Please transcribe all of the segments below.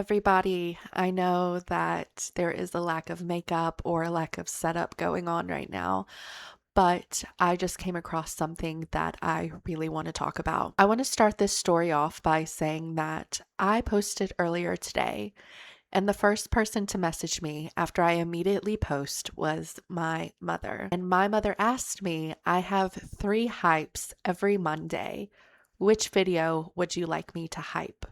everybody. I know that there is a lack of makeup or a lack of setup going on right now, but I just came across something that I really want to talk about. I want to start this story off by saying that I posted earlier today, and the first person to message me after I immediately post was my mother. And my mother asked me, I have 3 hypes every Monday. Which video would you like me to hype?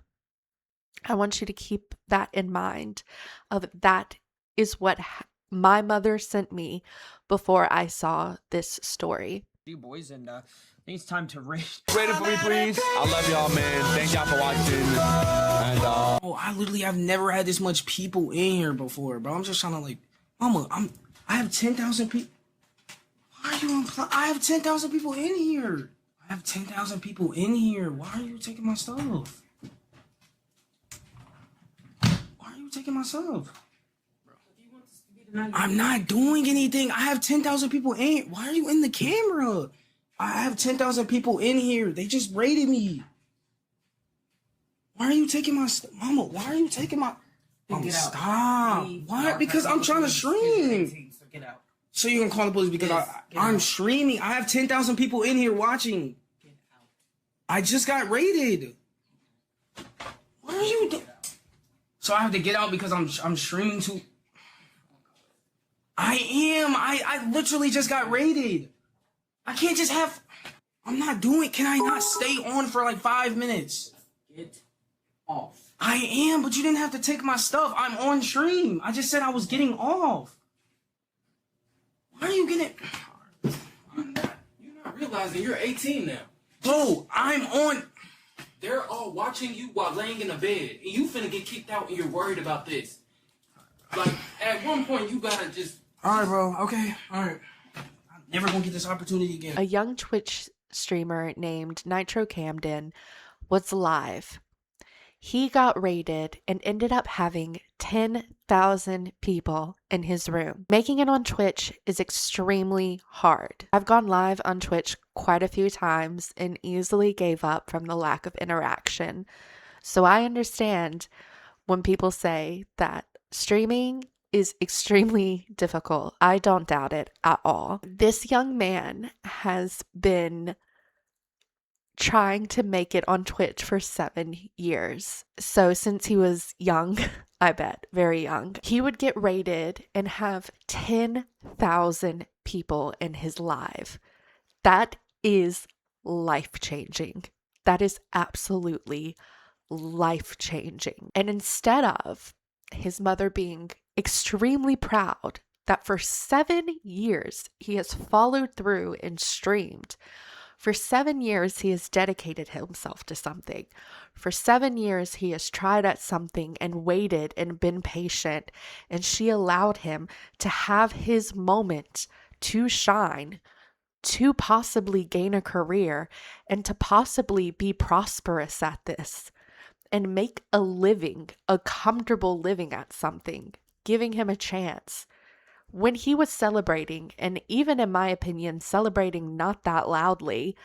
I want you to keep that in mind. That is what my mother sent me before I saw this story. You boys, and I think it's time to rate. Rate it for me, please. I love y'all, man. Thank y'all for watching. And Oh, I've never had this much people in here before, bro. I'm just trying to like, Mama, I have 10,000 people. Why are you implying? I have 10,000 people in here. I have 10,000 people in here. Why are you taking my stuff? Taking myself. I'm not doing anything. I have 10,000 people in. Why are you in the camera? I have 10,000 people in here. They just rated me. Why are you taking my Mama, why are you taking my Mama, stop. Why? Because I'm trying to stream. So you can call the police because I'm streaming. I have 10,000 people in here watching. I just got rated. What are you doing? So I have to get out because I'm streaming to. I am. I literally just got raided. I can't just have. I'm not doing. Can I not stay on for like 5 minutes? Get off. I am, but you didn't have to take my stuff. I'm on stream. I just said I was getting off. Why are you getting? You're not realizing you're 18 now. Bro, I'm on. They're all watching you while laying in the bed, and you finna get kicked out, and you're worried about this. Like, at one point, you gotta just... All right, bro. Okay. All right. I'm never gonna get this opportunity again. A young Twitch streamer named Nitro Camden was live. He got raided and ended up having 10,000 people in his room. Making it on Twitch is extremely hard. I've gone live on Twitch quite a few times and easily gave up from the lack of interaction. So I understand when people say that streaming is extremely difficult. I don't doubt it at all. This young man has been trying to make it on Twitch for 7 years. So since he was young, I bet, very young, he would get raided and have 10,000 people in his live. That is life-changing. That is absolutely life-changing. And instead of his mother being extremely proud that for 7 years he has followed through and streamed, for 7 years, he has dedicated himself to something. For 7 years, he has tried at something and waited and been patient, and she allowed him to have his moment to shine, to possibly gain a career, and to possibly be prosperous at this, and make a living, a comfortable living at something, giving him a chance. When he was celebrating, and even in my opinion, celebrating not that loudly,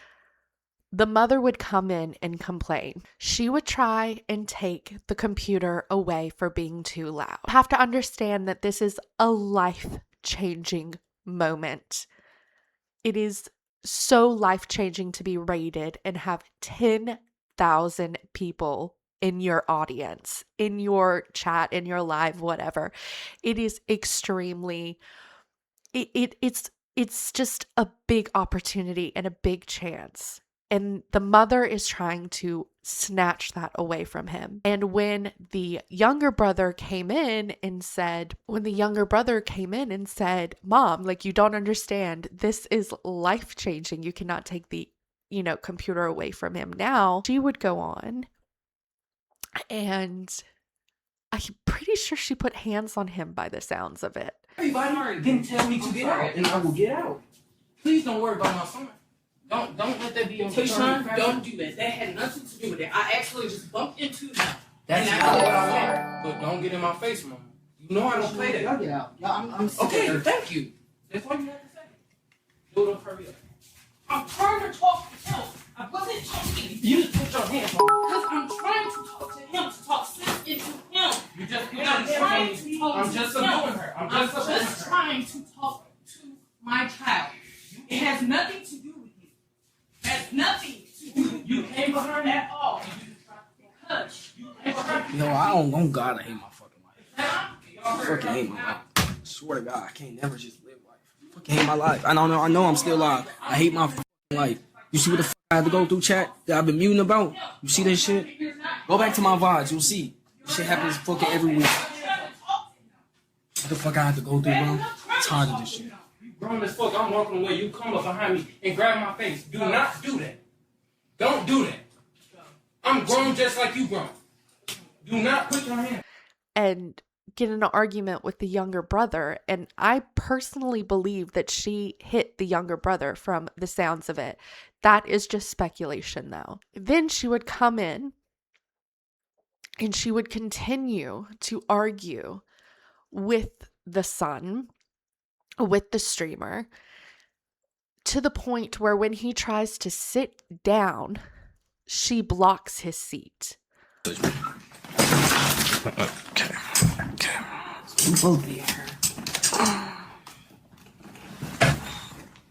the mother would come in and complain. She would try and take the computer away for being too loud. You have to understand that this is a life-changing moment. It is so life-changing to be rated and have 10,000 people in your audience, in your chat, in your live, whatever. It is extremely, it's just a big opportunity and a big chance. And the mother is trying to snatch that away from him. And when the younger brother came in and said, Mom, like, you don't understand. This is life-changing. You cannot take the, computer away from him now. She would go on, and I'm pretty sure she put hands on him by the sounds of it. Everybody didn't tell me to get out, and I will get out. Please don't worry about my son. Don't let that be your concern. Don't do that. That had nothing to do with it. I actually just bumped into him. That's all I said. But don't get in my face, Mama. You know I don't play that. Y'all get out. I'm okay, thank you. That's all you have to say. Do it, hurry up. I'm trying to talk to him. I wasn't talking to you. You just put your hands on me. Because I'm trying to talk to him, to talk sense into him. trying to talk. I'm just subduing her. I'm just trying to talk to my child. It has nothing to do with you. It has nothing to do with you. You came behind at all. Because you came behind. Yo, I don't, oh God, I hate my fucking life. I fucking hate my life. I swear to God, I can't never just live life. I fucking hate my life. I know I'm still alive. I hate my fucking life. You see what the fuck I had to go through, chat? That I've been muting about? You see this shit? Go back to my VODs, you'll see. This shit happens fucking every week. What the fuck I had to go through, bro? I'm tired of this shit. You grown as fuck. I'm walking away. You come up behind me and grab my face. Do not do that. Don't do that. I'm grown just like you grown. Do not put your hand. And get in an argument with the younger brother. And I personally believe that she hit the younger brother from the sounds of it. That is just speculation, though. Then she would come in and she would continue to argue with the son, with the streamer, to the point where when he tries to sit down, she blocks his seat. Okay. You both be here.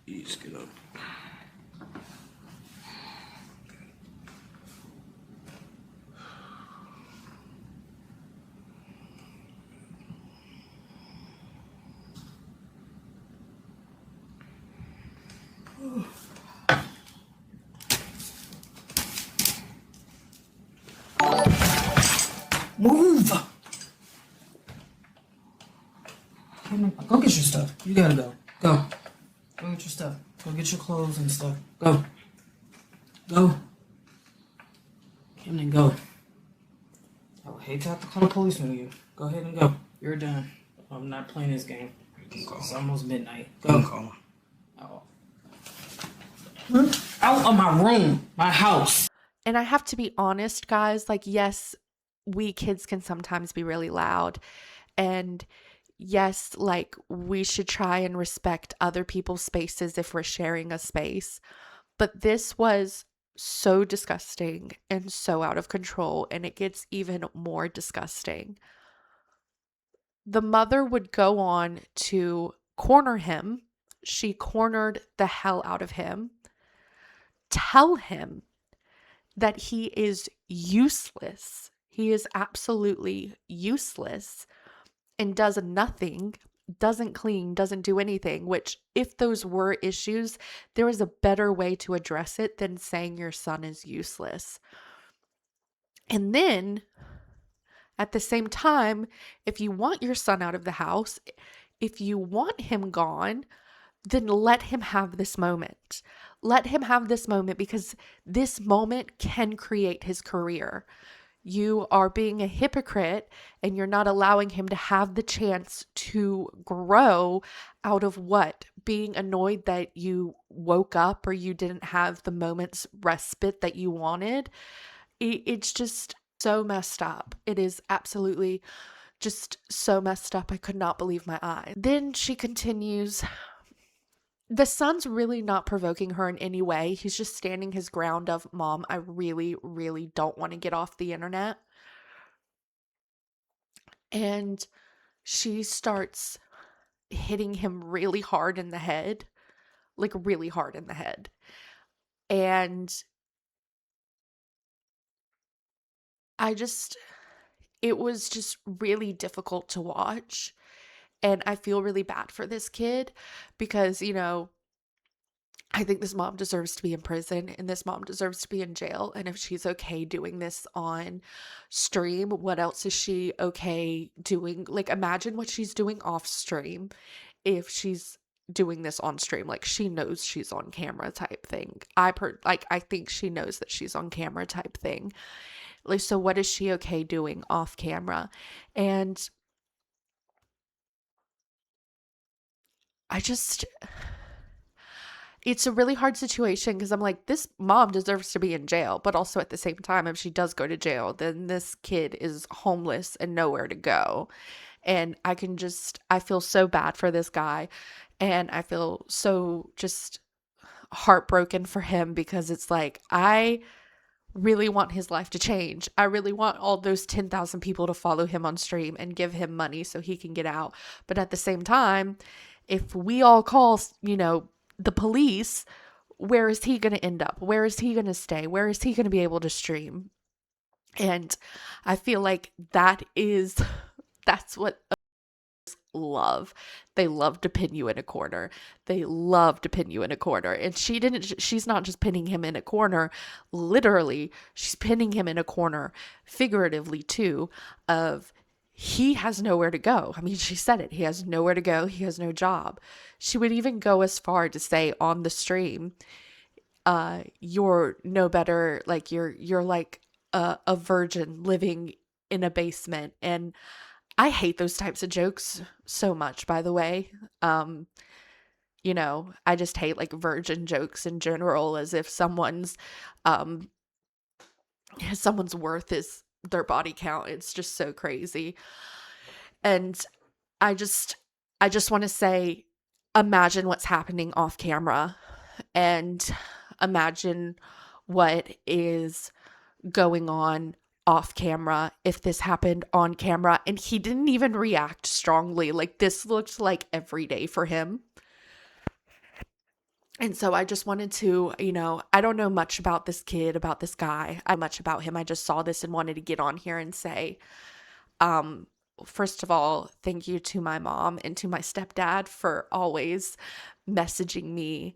Please get up. Move! Go get your stuff. You gotta go. Go. Go get your stuff. Go get your clothes and stuff. Go. Go. Camden, go. I would hate to have to call the police on you. Go ahead and go. You're done. I'm not playing this game. It's almost midnight. Go. Oh. Out of my room. My house. And I have to be honest, guys, like, yes, we kids can sometimes be really loud. And yes, like, we should try and respect other people's spaces if we're sharing a space. But this was so disgusting and so out of control, and it gets even more disgusting. The mother would go on to corner him. She cornered the hell out of him. Tell him that he is useless. He is absolutely useless and does nothing, doesn't clean, doesn't do anything, which if those were issues, there is a better way to address it than saying your son is useless. And then at the same time, if you want your son out of the house, if you want him gone, then let him have this moment. Let him have this moment, because this moment can create his career. You are being a hypocrite and you're not allowing him to have the chance to grow out of what? Being annoyed that you woke up or you didn't have the moment's respite that you wanted. It's just so messed up. It is absolutely just so messed up. I could not believe my eyes. Then she continues. The son's really not provoking her in any way. He's just standing his ground of, Mom, I really, really don't want to get off the internet. And she starts hitting him really hard in the head. Like, really hard in the head. And it was just really difficult to watch. And I feel really bad for this kid because, you know, I think this mom deserves to be in prison and this mom deserves to be in jail. And if she's okay doing this on stream, what else is she okay doing? Like, imagine what she's doing off stream if she's doing this on stream. Like, she knows she's on camera type thing. I think she knows that she's on camera type thing. Like, so what is she okay doing off camera? And it's a really hard situation because I'm like, this mom deserves to be in jail. But also at the same time, if she does go to jail, then this kid is homeless and nowhere to go. And I feel so bad for this guy. And I feel so just heartbroken for him because it's like, I really want his life to change. I really want all those 10,000 people to follow him on stream and give him money so he can get out. But at the same time, if we all call, the police, where is he going to end up? Where is he going to stay? Where is he going to be able to stream? And I feel like that's what love. They love to pin you in a corner. They love to pin you in a corner. And she's not just pinning him in a corner, literally, she's pinning him in a corner, figuratively too, of he has nowhere to go. I mean, she said it. He has nowhere to go. He has no job. She would even go as far to say on the stream, you're no better, like you're like a virgin living in a basement. And I hate those types of jokes so much, by the way. I just hate like virgin jokes in general, as if um someone's worth is their body count. It's just so crazy. And I just want to say, imagine what's happening off camera, and imagine what is going on off camera if this happened on camera. And he didn't even react strongly. Like, this looked like every day for him. And so I just wanted to, I don't know much about this kid, about this guy. I know much about him. I just saw this and wanted to get on here and say, first of all, thank you to my mom and to my stepdad for always messaging me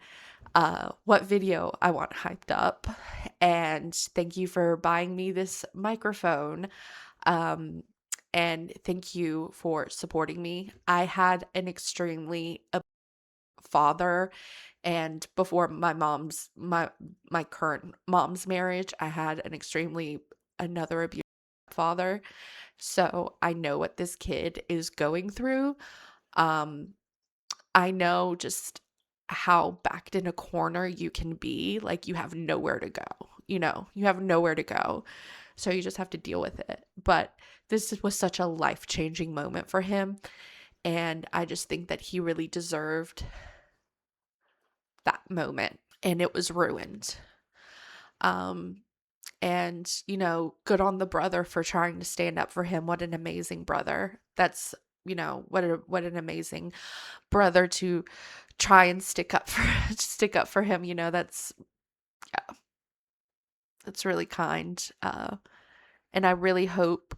what video I want hyped up. And thank you for buying me this microphone. And thank you for supporting me. I had an extremely father, and before my current mom's marriage, I had another abusive father. So I know what this kid is going through. I know just how backed in a corner you can be. Like, you have nowhere to go. You have nowhere to go. So you just have to deal with it. But this was such a life-changing moment for him. And I just think that he really deserved that moment. And it was ruined. And, good on the brother for trying to stand up for him. What an amazing brother. That's, what an amazing brother to try and stick up for him. That's really kind. And I really hope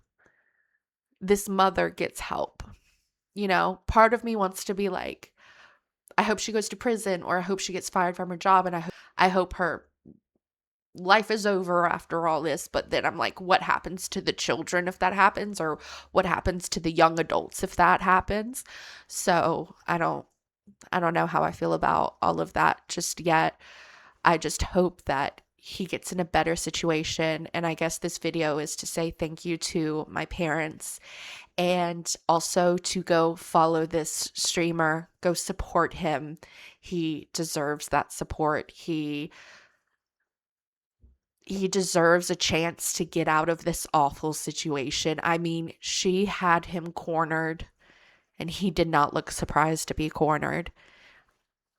this mother gets help. Part of me wants to be like, I hope she goes to prison, or I hope she gets fired from her job, and I hope her life is over after all this. But then I'm like, what happens to the children if that happens, or what happens to the young adults if that happens? So I don't know how I feel about all of that just yet. I just hope that he gets in a better situation. And I guess this video is to say thank you to my parents, and also to go follow this streamer, go support him. He deserves that support. He deserves a chance to get out of this awful situation. I mean, she had him cornered, and he did not look surprised to be cornered.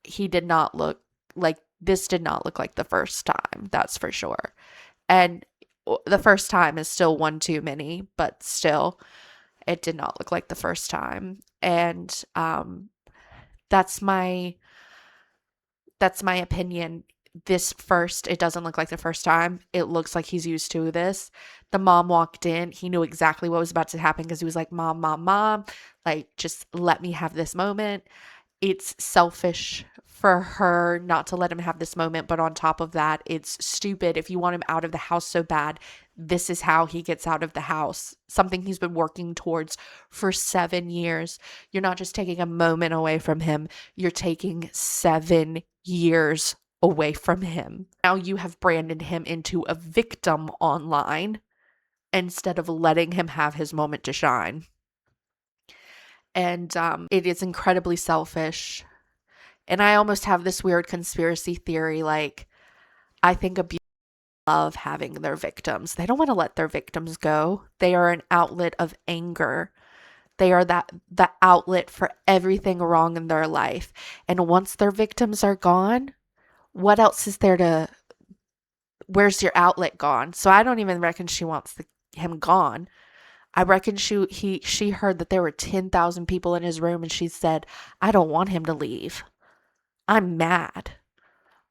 He did not look like, this did not look like the first time, that's for sure. And the first time is still one too many, but still, it did not look like the first time. And that's my opinion. It doesn't look like the first time. It looks like he's used to this. The mom walked in. He knew exactly what was about to happen, because he was like, mom, like, just let me have this moment. It's selfish for her not to let him have this moment. But on top of that, it's stupid. If you want him out of the house so bad, this is how he gets out of the house. Something he's been working towards for 7 years. You're not just taking a moment away from him. You're taking 7 years away from him. Now you have branded him into a victim online instead of letting him have his moment to shine. And it is incredibly selfish. And I almost have this weird conspiracy theory, like, I think abusers love having their victims. They don't want to let their victims go. They are an outlet of anger. They are the outlet for everything wrong in their life. And once their victims are gone, what else is there where's your outlet gone? So I don't even reckon she wants him gone. I reckon she heard that there were 10,000 people in his room, and she said, I don't want him to leave. I'm mad.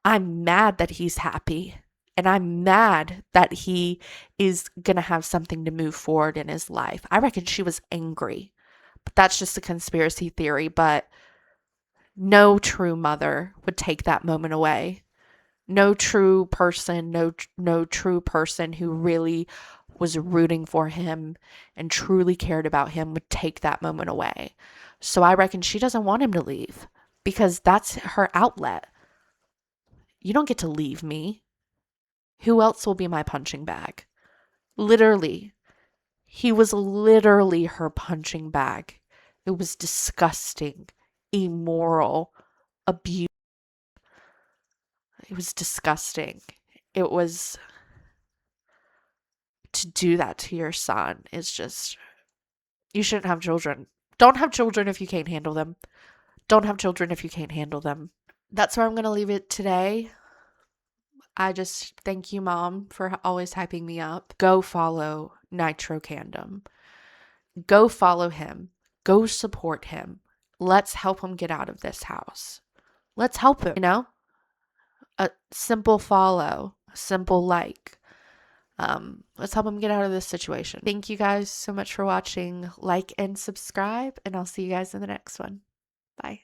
I'm mad that he's happy. And I'm mad that he is going to have something to move forward in his life. I reckon she was angry. But that's just a conspiracy theory. But no true mother would take that moment away. No true person, no true person who really was rooting for him and truly cared about him would take that moment away. So I reckon she doesn't want him to leave because that's her outlet. You don't get to leave me. Who else will be my punching bag? Literally. He was literally her punching bag. It was disgusting, immoral, abuse. It was disgusting. It was, to do that to your son is just, you shouldn't have children. Don't have children if you can't handle them. Don't have children if you can't handle them. That's where I'm going to leave it today. I just thank you, Mom, for always hyping me up. Go follow Nitro Camden. Go follow him. Go support him. Let's help him get out of this house. Let's help him, A simple follow, a simple like. Let's help him get out of this situation. Thank you guys so much for watching. Like and subscribe, and I'll see you guys in the next one. Bye.